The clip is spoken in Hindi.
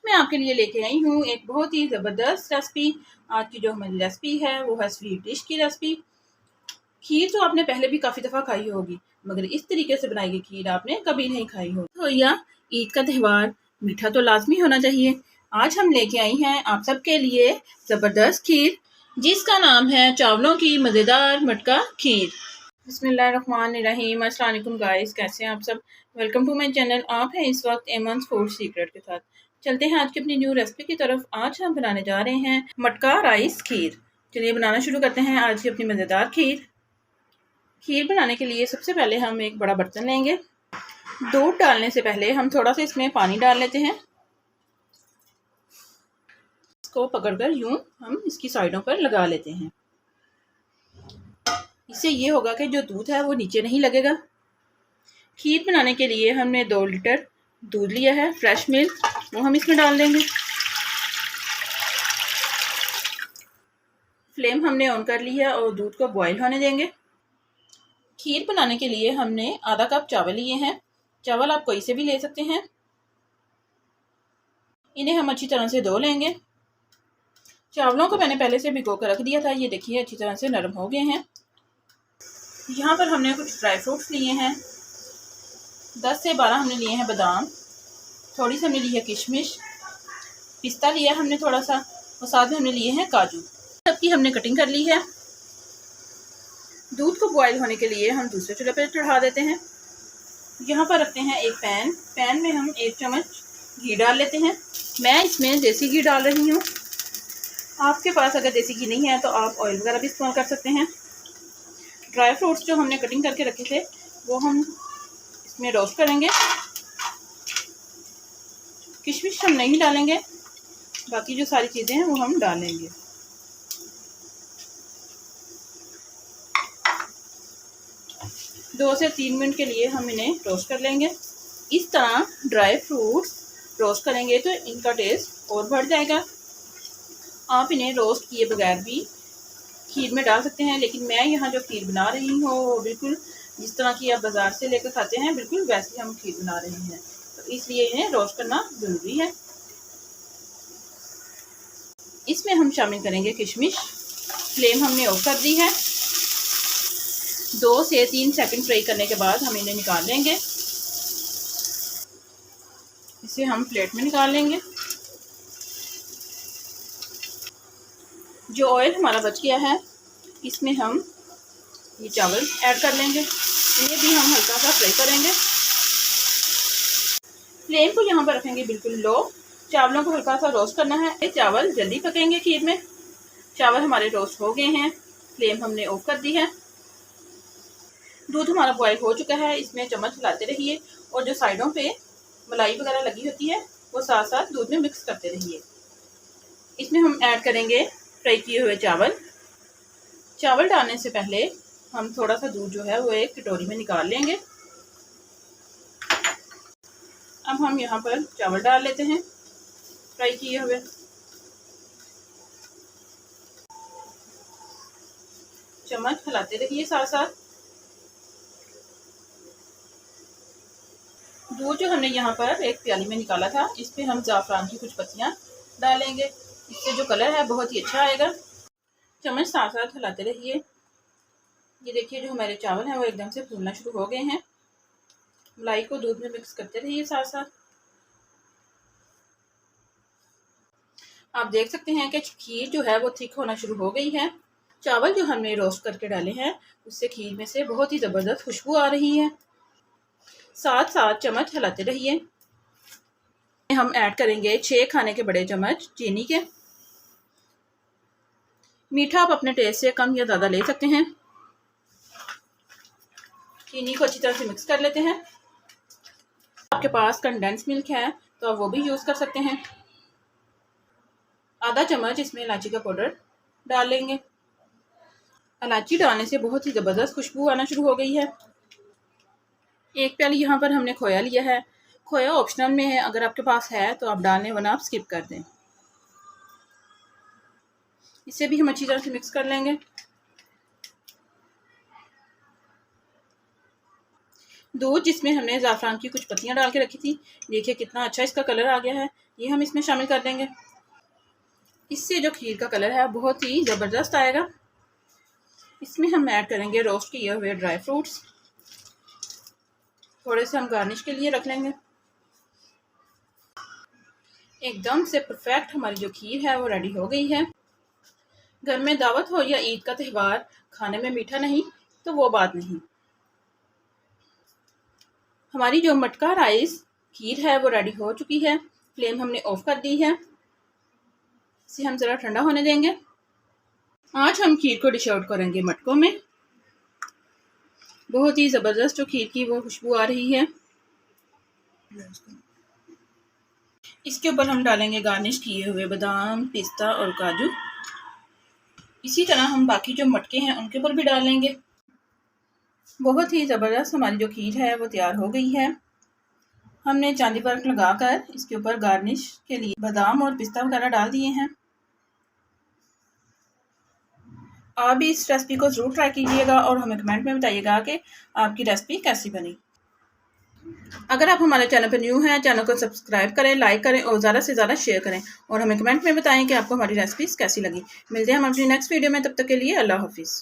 मैं आपके लिए लेके आई हूँ एक बहुत ही ज़बरदस्त रेसिपी। आज की जो हमारी रेसिपी है वो है स्वीट डिश की रेसिपी। खीर तो आपने पहले भी काफ़ी दफ़ा खाई होगी, मगर इस तरीके से बनाई गई खीर आपने कभी नहीं खाई होगी। तो या ईद का त्यौहार, मीठा तो लाजमी होना चाहिए। आज हम लेके आई हैं आप सबके लिए ज़बरदस्त खीर, जिसका नाम है चावलों की मज़ेदार मटका खीर। बिस्मिल्लाहिर्रहमानिर्रहीम। अस्सलाम वालेकुम गाइस, कैसे हैं आप सब? Welcome to my channel. आप हैं इस वक्त एमन्स फूड सीक्रेट के साथ। चलते हैं आज की अपनी न्यू रेसिपी की तरफ। आज हम बनाने जा रहे हैं मटका राइस खीर। चलिए बनाना शुरू करते हैं आज की अपनी मज़ेदार खीर। खीर बनाने के लिए सबसे पहले हम एक बड़ा बर्तन लेंगे। दूध डालने से पहले हम थोड़ा सा इसमें पानी डाल लेते हैं। इसको पकड़कर यूं हम इसकी साइडों पर लगा लेते हैं। इससे ये होगा कि जो दूध है वो नीचे नहीं लगेगा। खीर बनाने के लिए हमने 2 लीटर दूध लिया है, फ्रेश मिल्क, वो हम इसमें डाल देंगे। फ्लेम हमने ऑन कर ली है और दूध को बॉईल होने देंगे। खीर बनाने के लिए हमने आधा कप चावल लिए हैं। चावल आप कोई से भी ले सकते हैं। इन्हें हम अच्छी तरह से धो लेंगे। चावलों को मैंने पहले से भिगो कर रख दिया था। ये देखिए अच्छी तरह से नरम हो गए हैं। यहाँ पर हमने कुछ ड्राई फ्रूट्स लिए हैं। 10 से 12 हमने लिए हैं बादाम, थोड़ी सी हमने ली है किशमिश, पिस्ता लिया हमने थोड़ा सा, और साथ में हमने लिए हैं काजू। सबकी हमने कटिंग कर ली है। दूध को बॉईल होने के लिए हम दूसरे चूल्हे पर चढ़ा देते हैं। यहाँ पर रखते हैं एक पैन में हम 1 चम्मच घी डाल लेते हैं। मैं इसमें देसी घी डाल रही हूँ। आपके पास अगर देसी घी नहीं है तो आप ऑयल वगैरह भी इस्तेमाल कर सकते हैं। ड्राई फ्रूट्स जो हमने कटिंग करके रखे थे वो हम इसमें रोस्ट करेंगे। किशमिश हम नहीं डालेंगे, बाकी जो सारी चीज़ें हैं वो हम डालेंगे। दो से 3 मिनट के लिए हम इन्हें रोस्ट कर लेंगे। इस तरह ड्राई फ्रूट्स रोस्ट करेंगे तो इनका टेस्ट और बढ़ जाएगा। आप इन्हें रोस्ट किए बगैर भी खीर में डाल सकते हैं, लेकिन मैं यहाँ जो खीर बना रही हूँ वो बिल्कुल जिस तरह की आप बाज़ार से लेकर खाते हैं बिल्कुल वैसे हम खीर बना रहे हैं, तो इसलिए इन्हें रोस्ट करना ज़रूरी है। इसमें हम शामिल करेंगे किशमिश। फ्लेम हमने ऑफ कर दी है। 2 से 3 सेकंड फ्राई करने के बाद हम इन्हें निकाल लेंगे। इसे हम प्लेट में निकाल लेंगे। जो ऑयल हमारा बच गया है इसमें हम ये चावल ऐड कर लेंगे। इन्हें भी हम हल्का सा फ्राई करेंगे। फ्लेम को यहाँ पर रखेंगे बिल्कुल लो। चावलों को हल्का सा रोस्ट करना है। ये चावल जल्दी पकेंगे खीर में। चावल हमारे रोस्ट हो गए हैं। फ्लेम हमने ऑफ कर दी है। दूध हमारा बॉयल हो चुका है। इसमें चम्मच हिलाते रहिए और जो साइडों पे मलाई वगैरह लगी होती है वो साथ साथ दूध में मिक्स करते रहिए। इसमें हम ऐड करेंगे फ्राई किए हुए चावल। चावल डालने से पहले हम थोड़ा सा दूध जो है वो एक कटोरी में निकाल लेंगे। अब हम यहाँ पर चावल डाल लेते हैं फ्राई किए हुए। चम्मच हिलाते रहिए साथ साथ। दूध जो हमने यहाँ पर एक प्याली में निकाला था इस पे हम ज़ाफ़रान की कुछ पत्तियाँ डालेंगे। इससे जो कलर है बहुत ही अच्छा आएगा। चम्मच साथ साथ हिलाते रहिए। ये देखिए जो हमारे चावल हैं वो एकदम से फूलना शुरू हो गए हैं। मलाई को दूध में मिक्स करते रहिए साथ साथ। आप देख सकते हैं कि खीर जो है वो थिक होना शुरू हो गई है। चावल जो हमने रोस्ट करके डाले हैं उससे खीर में से बहुत ही ज़बरदस्त खुशबू आ रही है। साथ साथ चम्मच हिलाते रहिए। हम ऐड करेंगे 6 खाने के बड़े चम्मच चीनी के। मीठा आप अपने टेस्ट से कम या ज़्यादा ले सकते हैं। चीनी को अच्छी तरह से मिक्स कर लेते हैं। आपके पास कंडेंस मिल्क है तो आप वो भी यूज़ कर सकते हैं। आधा चम्मच इसमें इलायची का पाउडर डाल लेंगे। इलायची डालने से बहुत ही ज़बरदस्त खुशबू आना शुरू हो गई है। 1 प्याली यहाँ पर हमने खोया लिया है। खोया ऑप्शनल में है, अगर आपके पास है तो आप डालें वरना आप स्किप कर दें। इसे भी हम अच्छी तरह से मिक्स कर लेंगे। दूध जिसमें हमने ज़ाफ़रान की कुछ पत्तियाँ डाल के रखी थी, देखिए कितना अच्छा इसका कलर आ गया है। ये हम इसमें शामिल कर देंगे। इससे जो खीर का कलर है बहुत ही ज़बरदस्त आएगा। इसमें हम ऐड करेंगे रोस्ट किए हुए ड्राई फ्रूट्स, थोड़े से हम गार्निश के लिए रख लेंगे। एकदम से परफेक्ट हमारी जो खीर है वो रेडी हो गई है। घर में दावत हो या ईद का त्यौहार, खाने में मीठा नहीं तो वो बात नहीं। हमारी जो मटका राइस खीर है वो रेडी हो चुकी है। फ्लेम हमने ऑफ कर दी है। इसे हम ज़रा ठंडा होने देंगे। आज हम खीर को डिश आउट करेंगे मटकों में। बहुत ही ज़बरदस्त जो खीर की वो खुशबू आ रही है। इसके ऊपर हम डालेंगे गार्निश किए हुए बादाम, पिस्ता और काजू। इसी तरह हम बाकी जो मटके हैं उनके ऊपर भी डालेंगे। बहुत ही ज़बरदस्त हमारी जो खीर है वो तैयार हो गई है। हमने चांदी वर्क लगाकर इसके ऊपर गार्निश के लिए बादाम और पिस्ता वगैरह डाल दिए हैं। आप भी इस रेसिपी को ज़रूर ट्राई कीजिएगा और हमें कमेंट में बताइएगा कि आपकी रेसिपी कैसी बनी। अगर आप हमारे चैनल पर न्यू हैं, चैनल को सब्सक्राइब करें, लाइक करें और ज़्यादा से ज़्यादा शेयर करें और हमें कमेंट में बताएं कि आपको हमारी रेसिपीज़ कैसी लगी। मिलते हैं हम अपनी नेक्स्ट वीडियो में, तब तक के लिए अल्लाह हाफिज़।